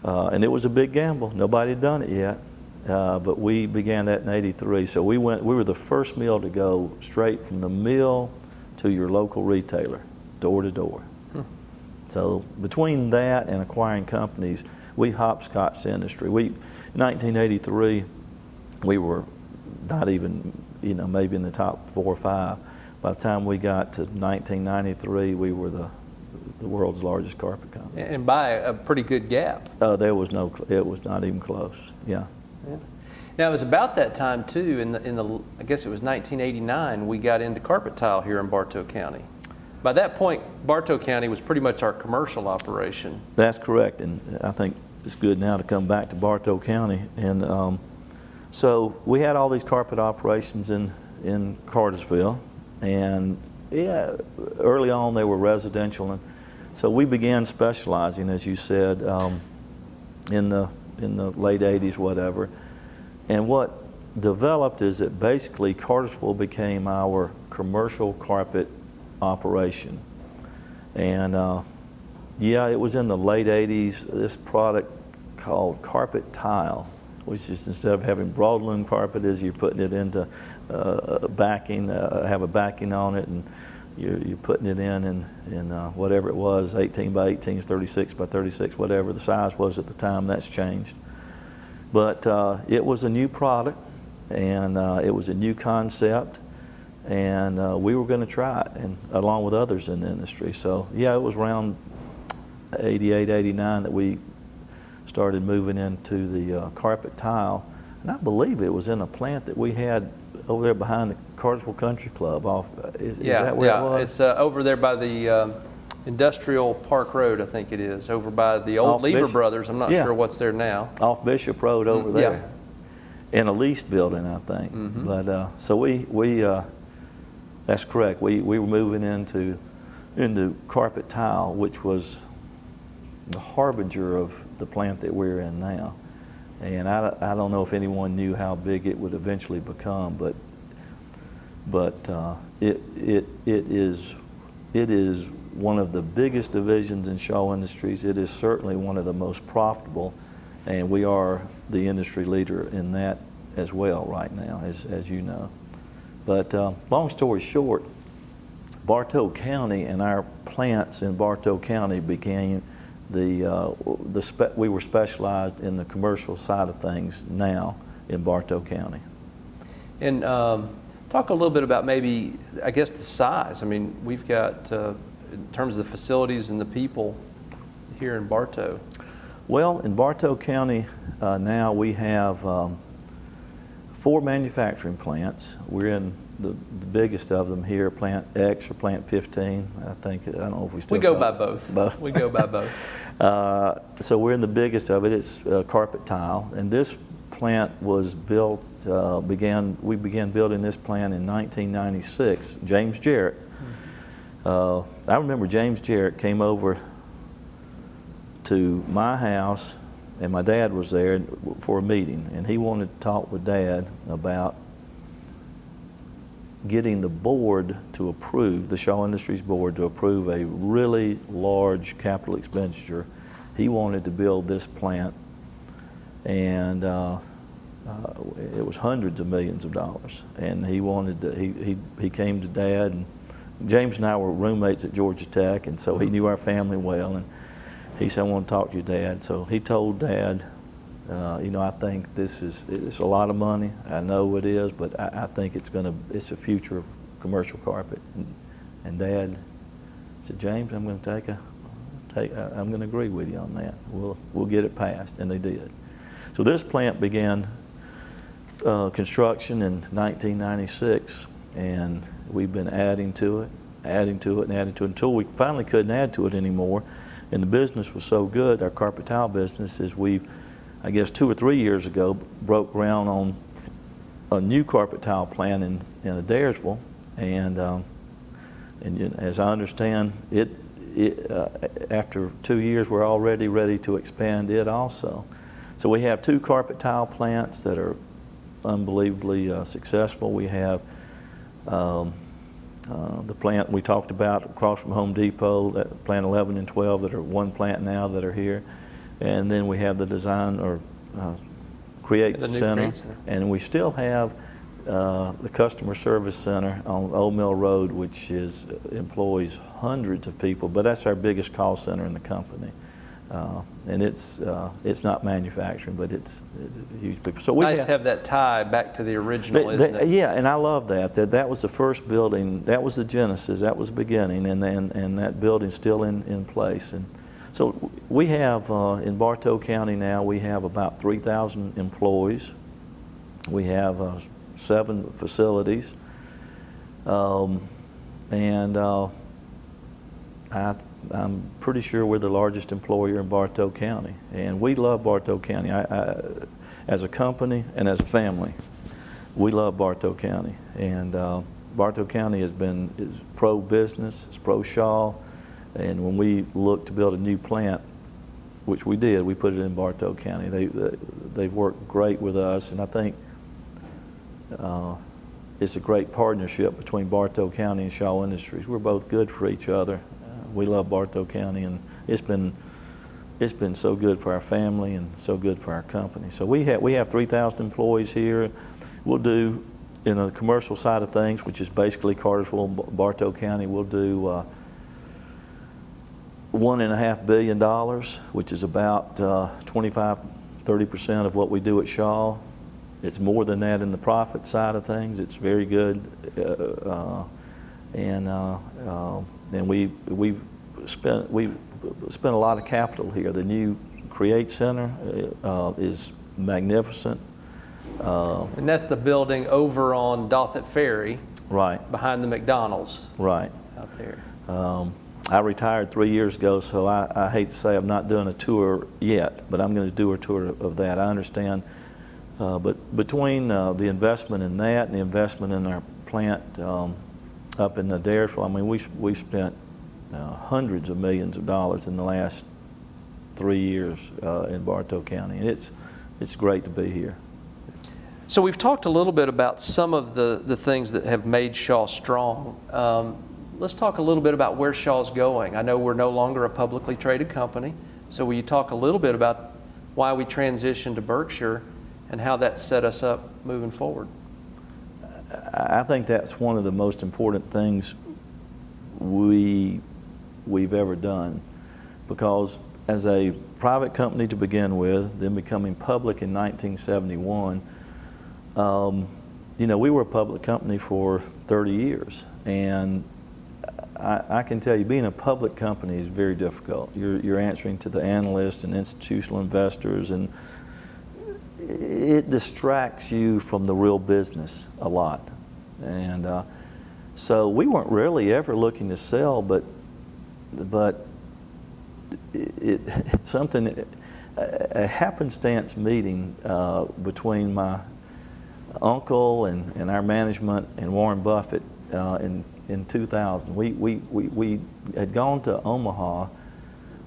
and it was a big gamble. Nobody had done it yet, but we began that in '83. So we were the first mill to go straight from the mill to your local retailer, door to door. So between that and acquiring companies, we hopscotched the industry. In 1983, we were not even, maybe in the top 4 or 5. By the time we got to 1993, we were the world's largest carpet company. And by a pretty good gap. It was not even close. Yeah. Now it was about that time too. In the I guess it was 1989. We got into carpet tile here in Bartow County. By that point, Bartow County was pretty much our commercial operation. That's correct, and I think it's good now to come back to Bartow County. And so we had all these carpet operations in Cartersville, and yeah, early on they were residential, and so we began specializing, as you said, in the late '80s, whatever. And what developed is that basically Cartersville became our commercial carpet operation. And yeah, it was in the late '80s, this product called carpet tile, which is, instead of having broadloom carpet, is you're putting it into backing, have a backing on it, and you're putting it in whatever it was, 18 by 18s, 36 by 36, whatever the size was at the time. That's changed. But it was a new product, and it was a new concept, and we were going to try it, and along with others in the industry. So yeah, it was around '88, '89 that we started moving into the carpet tile, and I believe it was in a plant that we had over there behind the Cartersville Country Club. Is that where it was? It's over there by the Industrial Park Road, I think it is, over by the old Lever Brothers. I'm not sure what's there now. Off Bishop Road over there. Yeah. In a leased building, I think. But so we that's correct. We were moving into into carpet tile, which was the harbinger of the plant that we're in now. And I don't know if anyone knew how big it would eventually become, but it is one of the biggest divisions in Shaw Industries. It is certainly one of the most profitable, and we are the industry leader in that as well right now, as you know. But long story short, Bartow County and our plants in Bartow County became we were specialized in the commercial side of things now in Bartow County. And talk a little bit about maybe, I guess, the size. I mean, we've got, in terms of the facilities and the people here in Bartow. Well, in Bartow County now we have 4 manufacturing plants. We're in the biggest of them here, Plant X or Plant 15. I think, I don't know if we still We go by both. We go by both. So we're in the biggest of it. It's carpet tile, and this plant was built. We began building this plant in 1996. James Jarrett. I remember James Jarrett came over to my house, and my dad was there for a meeting, and he wanted to talk with Dad about getting the board to approve, the Shaw Industries board to approve a really large capital expenditure. He wanted to build this plant, and it was hundreds of millions of dollars. And he wanted to, he came to Dad, and James and I were roommates at Georgia Tech, and so he knew our family well, and he said, I want to talk to your dad. So he told Dad, you know, I think it's a lot of money. I know it is, but I think it's the future of commercial carpet. And Dad said, James, I'm going to agree with you on that. We'll get it passed, and they did. So this plant began construction in 1996, and we've been adding to it until we finally couldn't add to it anymore. And the business was so good, our carpet tile business, is I guess 2 or 3 years ago, broke ground on a new carpet tile plant in Adairsville, and as I understand, after 2 years, we're already ready to expand it also. So we have 2 carpet tile plants that are unbelievably successful. We have the plant we talked about across from Home Depot, that plant 11 and 12 that are one plant now that are here. And then we have the design or create center, and we still have the customer service center on Old Mill Road, which employs hundreds of people, but that's our biggest call center in the company. And it's not manufacturing, but it's huge people. So it's nice to have that tie back to the original, isn't it? Yeah, and I love that that was the first building, that was the genesis, that was the beginning, and that building's still in place. And so we have, in Bartow County now, we have about 3,000 employees. We have 7 facilities. I'm pretty sure we're the largest employer in Bartow County. And we love Bartow County. As a company and as a family, we love Bartow County. And Bartow County is pro-business, it's pro-Shaw. And when we looked to build a new plant, which we did, we put it in Bartow County. They've worked great with us, and I think it's a great partnership between Bartow County and Shaw Industries. We're both good for each other. We love Bartow County, and it's been so good for our family and so good for our company. So we have 3,000 employees here. We'll do, in the commercial side of things, which is basically Cartersville, Bartow County, we'll do $1.5 billion, which is about 25–30% of what we do at Shaw. It's more than that in the profit side of things. It's very good, and we've spent a lot of capital here. The new Create Center is magnificent. And that's the building over on Dothett Ferry, right behind the McDonald's, right out there. I retired 3 years ago, so I hate to say I'm not doing a tour yet, but I'm going to do a tour of that. I understand, but between the investment in that and the investment in our plant up in Adairsville, I mean, we spent hundreds of millions of dollars in the last 3 years in Bartow County. And it's great to be here. So we've talked a little bit about some of the things that have made Shaw strong. Let's talk a little bit about where Shaw's going. I know we're no longer a publicly traded company, so will you talk a little bit about why we transitioned to Berkshire and how that set us up moving forward? I think that's one of the most important things we've ever done, because as a private company to begin with, then becoming public in 1971, we were a public company for 30 years, and I can tell you, being a public company is very difficult. You're answering to the analysts and institutional investors, and it distracts you from the real business a lot. And so we weren't really ever looking to sell, but a happenstance meeting between my uncle and our management and Warren Buffett in 2000. We had gone to Omaha.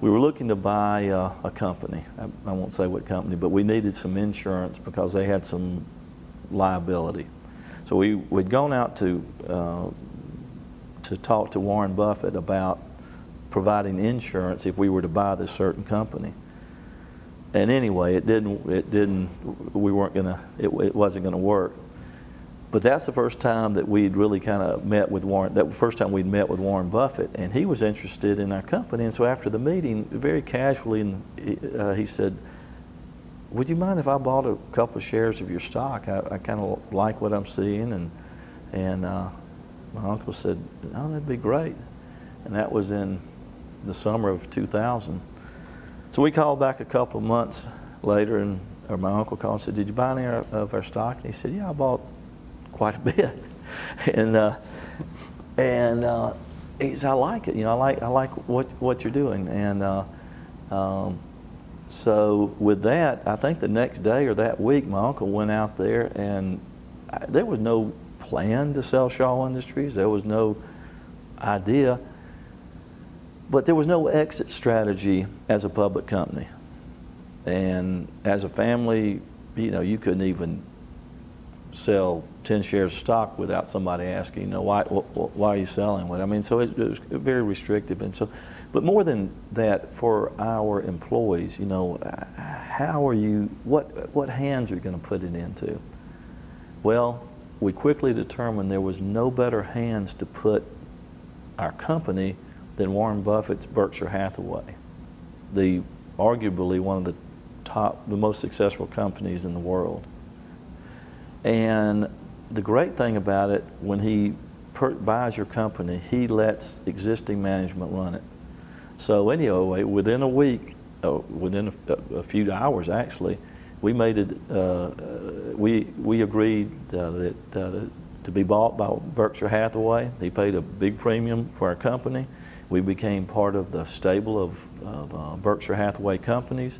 We were looking to buy a company. I won't say what company, but we needed some insurance because they had some liability. So we'd gone out to talk to Warren Buffett about providing insurance if we were to buy this certain company. And anyway, it wasn't gonna work. But that's the first time that we'd really kind of met with Warren. That was the first time we'd met with Warren Buffett, and he was interested in our company. And so after the meeting, very casually, he said, "Would you mind if I bought a couple of shares of your stock? I kind of like what I'm seeing." And my uncle said, "Oh, that'd be great." And that was in the summer of 2000. So we called back a couple of months later, or my uncle called and said, "Did you buy any of our stock?" And he said, "Yeah, I bought quite a bit." And he said, "I like it. I like what you're doing." And so with that, I think the next day or that week, my uncle went out there, and there was no plan to sell Shaw Industries. There was no idea, but there was no exit strategy as a public company. And as a family, you couldn't even sell 10 shares of stock without somebody asking, why are you selling? I mean, so it was very restrictive. And so, but more than that, for our employees, how are you? What hands are you going to put it into? Well, we quickly determined there was no better hands to put our company than Warren Buffett's Berkshire Hathaway, arguably one of the most successful companies in the world. And the great thing about it, when he buys your company, he lets existing management run it. So anyway, within a week, within a few hours actually, we made it. We agreed to be bought by Berkshire Hathaway. He paid a big premium for our company. We became part of the stable of Berkshire Hathaway companies.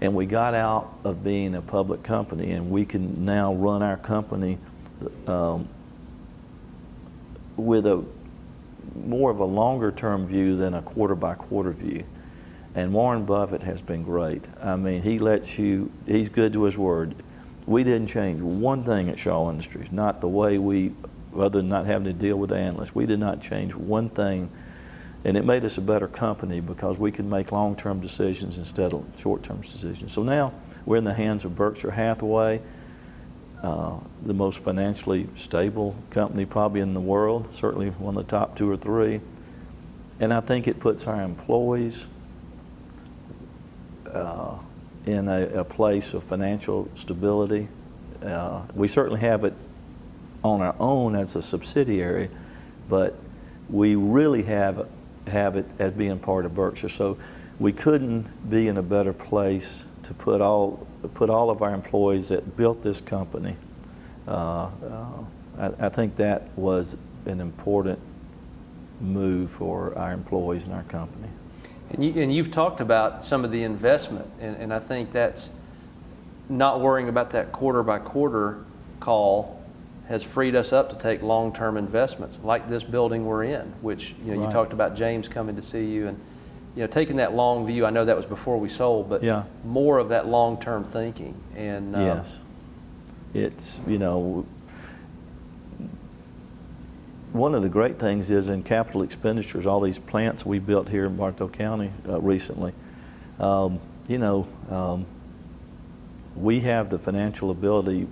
And we got out of being a public company, and we can now run our company with more of a longer term view than a quarter by quarter view. And Warren Buffett has been great. I mean, he's good to his word. We didn't change one thing at Shaw Industries, not the way other than not having to deal with analysts. We did not change one thing. And it made us a better company because we could make long-term decisions instead of short-term decisions. So now we're in the hands of Berkshire Hathaway, the most financially stable company probably in the world, certainly one of the top 2 or 3. And I think it puts our employees in a place of financial stability. We certainly have it on our own as a subsidiary, but we really have it as being part of Berkshire. So we couldn't be in a better place to put all of our employees that built this company. I think that was an important move for our employees and our company. And you've talked about some of the investment, and I think that's not worrying about that quarter by quarter call has freed us up to take long-term investments like this building we're in, which, you know, Right. you talked about James coming to see you, and, you know, taking that long view. I know that was before we sold, but Yeah. more of that long-term thinking. And Yes. It's, you know, one of the great things is in capital expenditures, all these plants we built here in Bartow County recently, you know, we have the financial ability,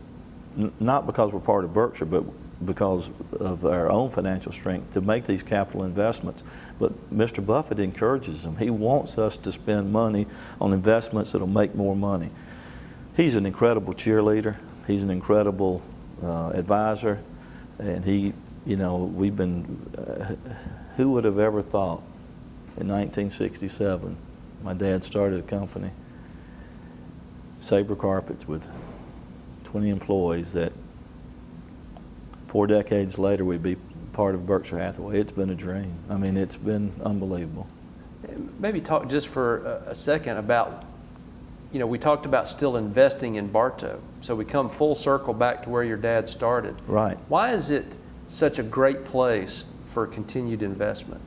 not because we're part of Berkshire, but because of our own financial strength to make these capital investments. But Mr. Buffett encourages them. He wants us to spend money on investments that'll make more money. He's an incredible cheerleader. He's an incredible advisor. And he, you know, we've been, who would have ever thought in 1967, my dad started a company, Sabre Carpets, with 20 employees, that 4 decades later we'd be part of Berkshire Hathaway. It's been a dream. I mean, it's been unbelievable. maybe talk just for a second about, you know, we talked about still investing in Bartow. So we come full circle back to where your dad started. Right. Why is it such a great place for continued investment?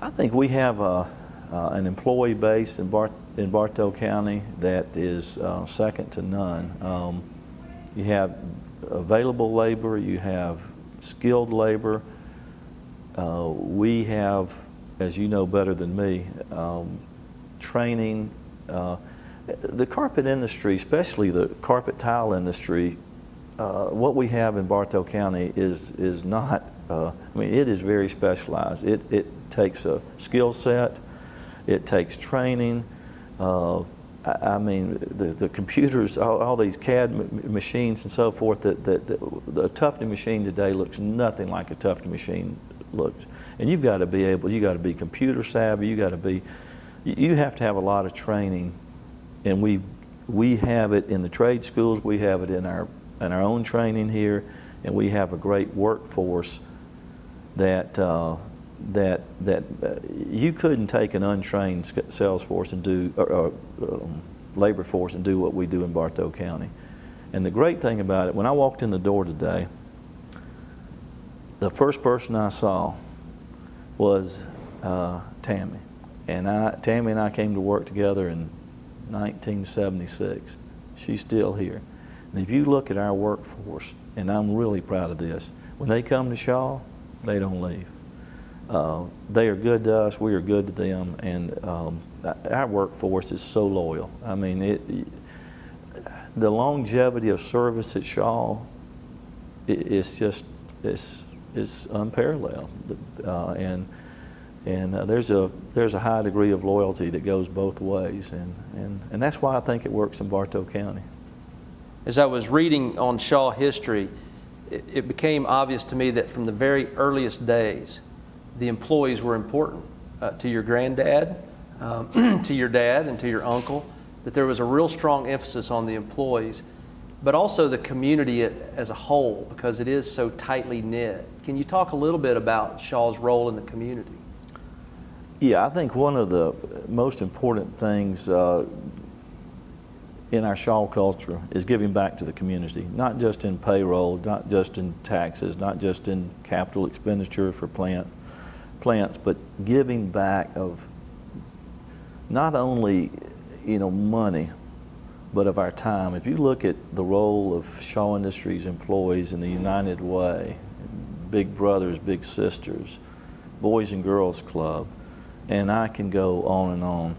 I think we have an employee base in Bartow County that is second to none. You have available labor, you have skilled labor. We have, as you know better than me, training. The carpet industry, especially the carpet tile industry, what we have in Bartow County is not, I mean, it is very specialized. It takes a skill set, it takes training. I mean, the computers, all these CAD machines and so forth, the Tuffney machine today looks nothing like a Tuffney machine looks. And you've got to be able, you got to be computer savvy, you have to have a lot of training. And we have it in the trade schools, we have it in our own training here, and we have a great workforce that you couldn't take an untrained sales force and do, labor force and do what we do in Bartow County. And the great thing about it, when I walked in the door today, the first person I saw was Tammy. And Tammy and I came to work together in 1976. She's still here. And if you look at our workforce, and I'm really proud of this, when they come to Shaw, they don't leave. They are good to us, we are good to them, and our workforce is so loyal. I mean, the longevity of service at Shaw it's just, it's unparalleled. And there's a high degree of loyalty that goes both ways, and that's why I think it works in Bartow County. As I was reading on Shaw history, it became obvious to me that from the very earliest days, the employees were important to your granddad, to your dad, and to your uncle, that there was a real strong emphasis on the employees, but also the community as a whole, because it is so tightly knit. Can you talk a little bit about Shaw's role in the community? Yeah, I think one of the most important things in our Shaw culture is giving back to the community, not just in payroll, not just in taxes, not just in capital expenditures for plants, but giving back of not only, you know, money, but of our time. If you look at the role of Shaw Industries employees in the United Way, Big Brothers, Big Sisters, Boys and Girls Club, and I can go on and on,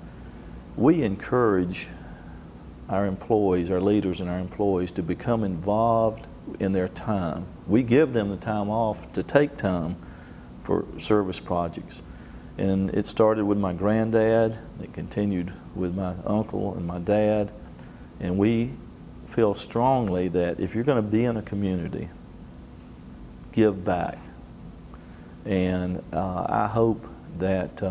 we encourage our employees, our leaders and our employees to become involved in their time. We give them the time off to take time for service projects. And it started with my granddad, it continued with my uncle and my dad, and we feel strongly that if you're going to be in a community, give back. And I hope that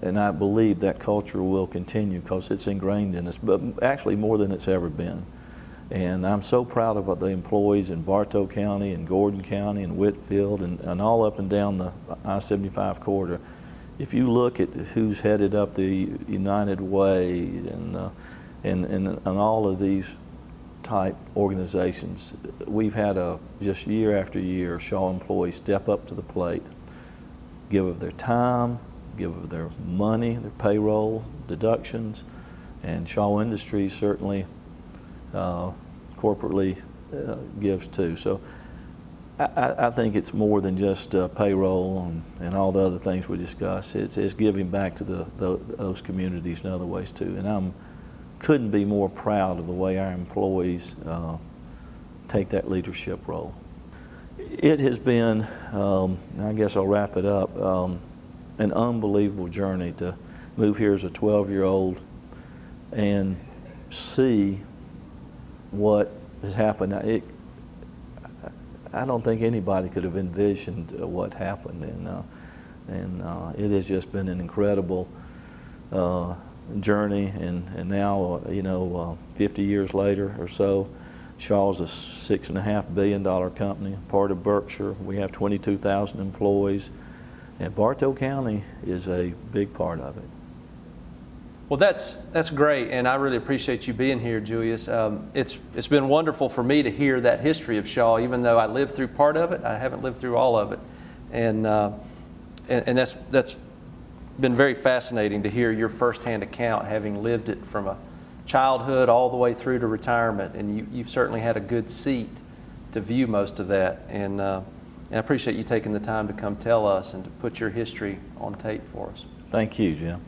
and I believe that culture will continue because it's ingrained in us, but actually more than it's ever been. And I'm so proud of the employees in Bartow County and Gordon County and Whitfield and all up and down the I-75 corridor. If you look at who's headed up the United Way and in all of these type organizations, we've had just year after year, Shaw employees step up to the plate, give of their time, give of their money, their payroll, deductions, and Shaw Industries certainly corporately gives too. So I think it's more than just payroll and all the other things we discussed. It's giving back to those communities in other ways too. And I couldn't be more proud of the way our employees take that leadership role. It has been, I guess I'll wrap it up, an unbelievable journey to move here as a 12-year-old and see what has happened. I don't think anybody could have envisioned what happened, and it has just been an incredible journey. And now, 50 years later or so, Shaw's a $6.5 billion company, part of Berkshire. We have 22,000 employees, and Bartow County is a big part of it. Well, that's great, and I really appreciate you being here, Julius. It's been wonderful for me to hear that history of Shaw, even though I lived through part of it. I haven't lived through all of it, and that's been very fascinating to hear your firsthand account, having lived it from a childhood all the way through to retirement, and you've certainly had a good seat to view most of that, and I appreciate you taking the time to come tell us and to put your history on tape for us. Thank you, Jim.